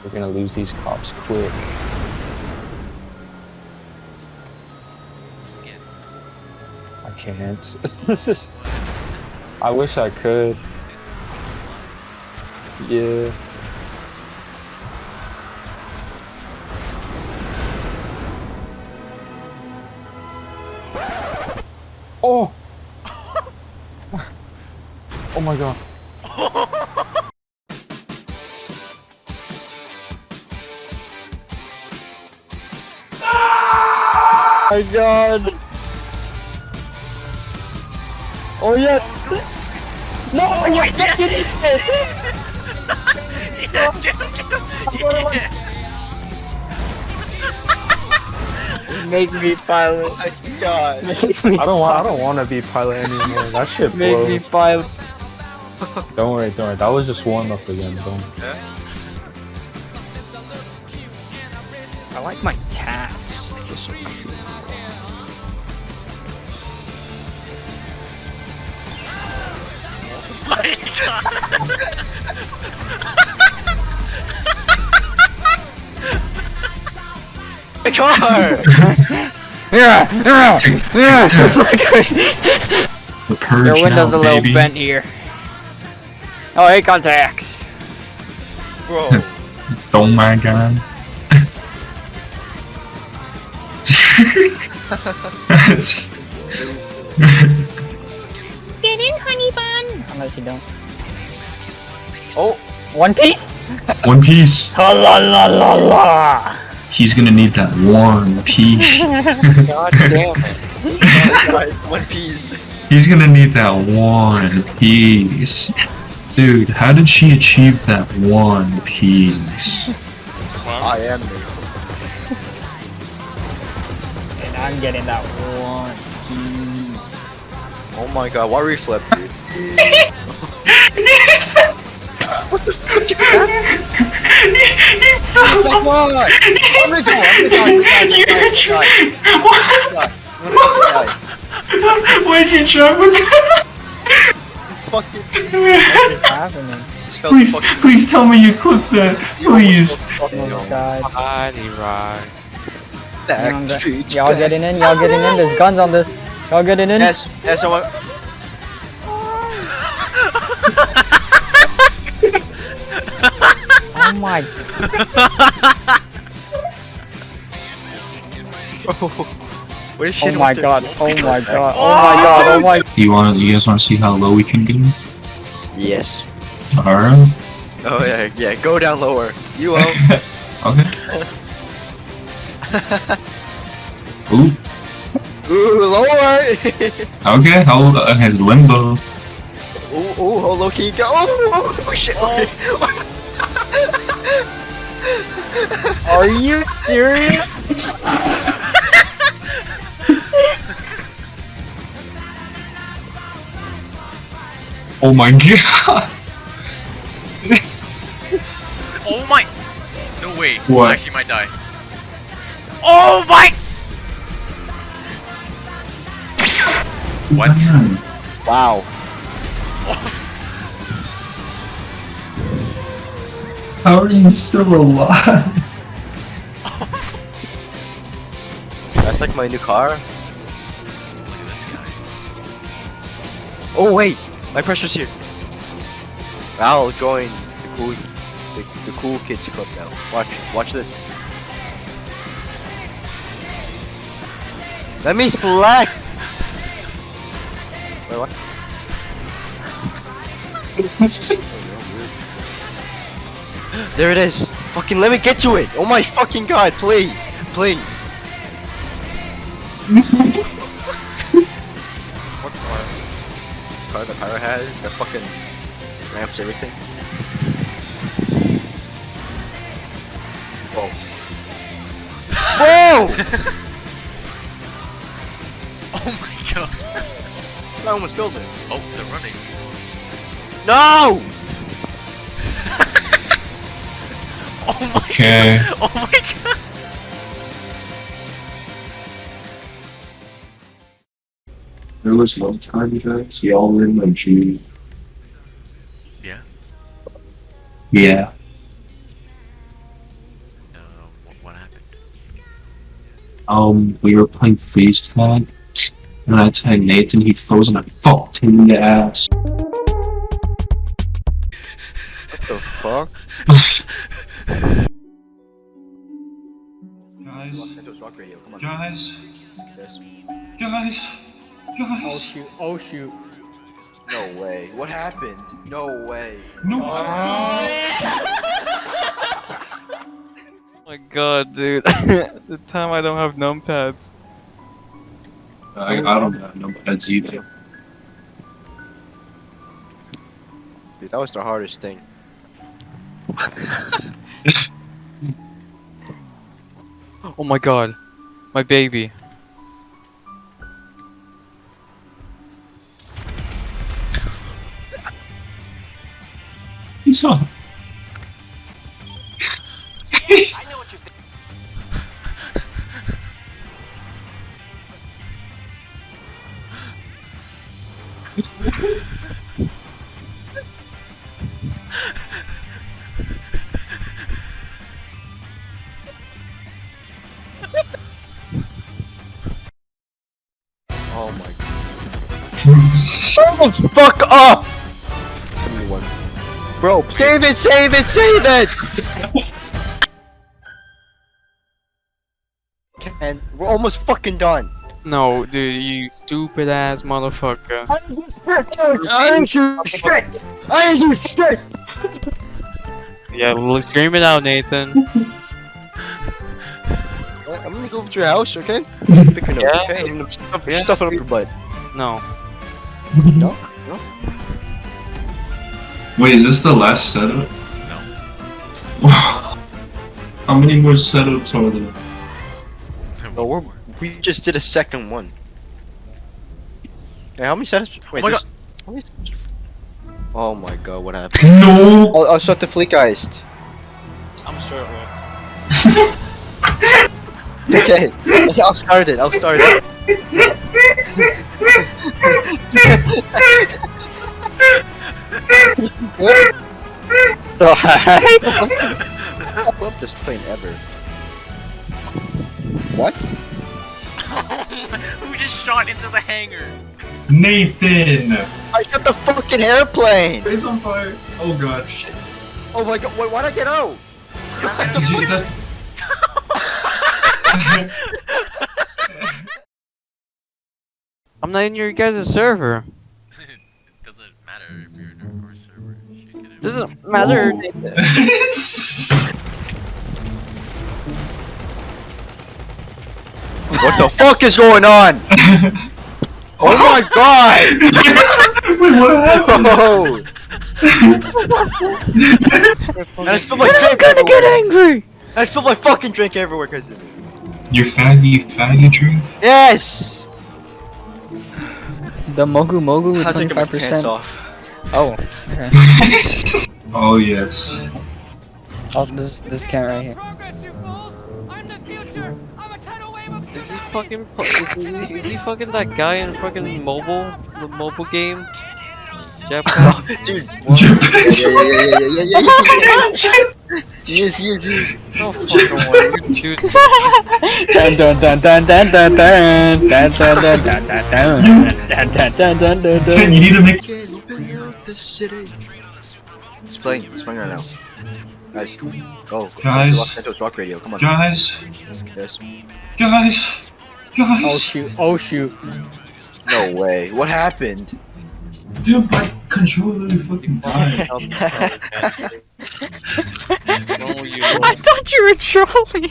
We're gonna lose these cops quick. I can't. I wish I could. Yeah. Oh! Oh my god. Oh my god! Oh yes! No! Oh, Yes! yes! Get it! Yeah, get him! Make me pilot. Oh my god. I don't want to be pilot anymore. That shit Make blows. me pilot. Don't worry. That was just warm up again. Yeah. I like my tats. I feel so cool. My god! My car! The purge Your window's now, a little baby. bent here. Oh, hey, contacts. Bro. Oh my god. Get in, honey bun. Unless you don't. Oh. One Piece. One Piece. Ha la la la la. He's gonna need that One Piece. God damn it! God, One Piece. He's gonna need that One Piece. Dude, how did she achieve that One Piece? I am me. And I'm getting that one piece. Oh my god, why reflip, dude? What the fuck is that? Oh my god! I'm gonna die. Why'd you jump with that? What's happening? Please tell me you clipped that. Please. Oh my god. Body rise. Y'all getting in? Y'all getting in? There's guns on this. Y'all getting in? Yes, yes, I want. Oh my. What is Oh shit my with god. it? Oh my god. Oh my god. Oh my. You guys wanna see how low we can get him? Yes. Alright. Oh yeah, yeah. Go down lower. You will. Okay. Ooh. Ooh, lower. Okay, hold on. His limbo. Ooh, hold low key. Go. Oh shit. Are you serious? Oh my god. Oh my! No way. What? I actually might die. Oh my! What? Wow. How are you still alive? That's like my new car. Look at this guy. Oh wait, my pressure's here. I'll join the cool kids club now. Watch this. Let me select. Wait, what? There it is. Fucking let me get to it. Oh my fucking god, please, please. What car the Pyro has that fucking ramps everything? Whoa. Whoa! Oh my god. I almost killed it. Oh, they're running. No! Oh my Okay. god. Oh my god. There was one time, guys, y'all were in my G. Yeah. Yeah. We were playing freeze tag, and I tagged Nathan. He froze, and I fucked him in the ass. What the fuck? Guys, Come on. guys, Yes. guys, Oh guys. shoot, oh shoot. No way. What happened? No way. No. Oh my god, dude. The time I don't have numpads. I don't have no heads either. Dude, that was the hardest thing. Oh my god. My baby. He's on. Oh my god. Shut the fuck up! Someone. Bro, save it, save it, save it! And we're almost fucking done. No, dude, you stupid ass motherfucker. Yeah, scream it out, Nathan. I'm gonna go over to your house, okay? Pick your nose, Yeah. okay? I'm gonna stuff it up your butt. No. No? No? Wait, is this the last setup? No. How many more setups are there? No, we just did a second one. Hey, how many setups? Wait, my there's- how many setups? Oh my god, what happened? No! I'll start the fleekeized. I'm shirtless. Okay, I'll start it, I'll start it. I'll love this plane ever. What? Who just shot into the hangar? Nathan! I shot the fucking airplane! It's on fire. Oh god. Shit. Oh my god, wait, why'd I get out? I'm not in your guys' server. It doesn't matter if you're in a core server. Shit, get it. Doesn't matter. What the fuck is going on? Oh my god! Wait, what happened? Oh! And I spilled my drink everywhere. Get angry! I spilled my fucking drink everywhere because of it. Your faggy drink? Yes! The Mogu Mogu with I'll take my pants 25%. off. Oh, okay. Oh yes. Oh, this can right here. Is he fucking? Is he fucking that guy in fucking the mobile game? Japan? Dude. Japan. Yeah. He is. No fucking way, dude. Dun dun dun dun dun dun dun dun dun dun dun dun dun dun dun Ken, you need to make. It's playing right now. Guys, go. Guys. Los Rock Radio, come on. Guys. Yes. Guys. Oh Guys. shoot, oh shoot. No way. What happened? Dude, my controller fucking died. I thought you were trolling.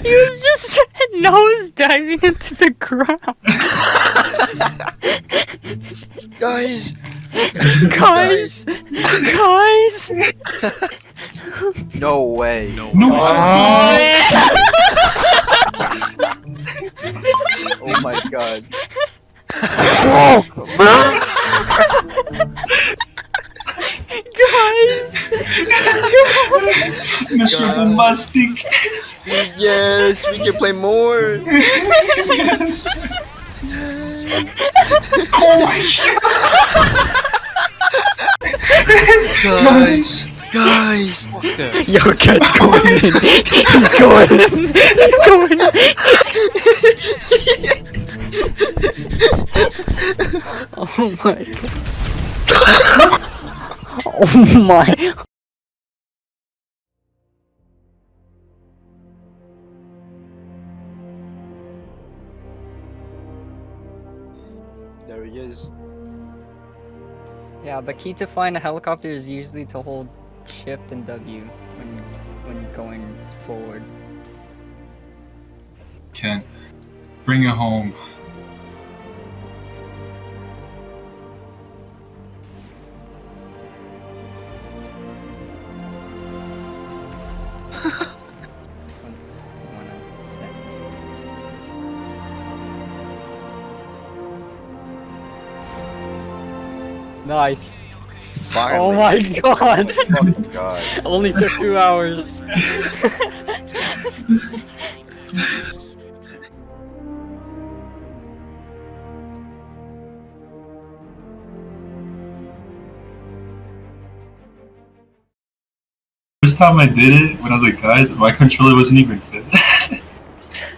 He was just nose diving into the ground. Guys. Guys. No way. No. No. Oh my god. Guys. Mr. Bombastic. Yes, we can play more. Yes. Oh my god. Guys. Guys! Yo, cat's going in. He's going in. He's going in. Oh my god. Oh my. There he is. Yeah, the key to flying a helicopter is usually to hold shift and W when going forward. Ken, bring it home. Nice. Finally. Oh my god. Fucking god. Only took 2 hours. First time I did it, when I was like, guys, my controller wasn't even good.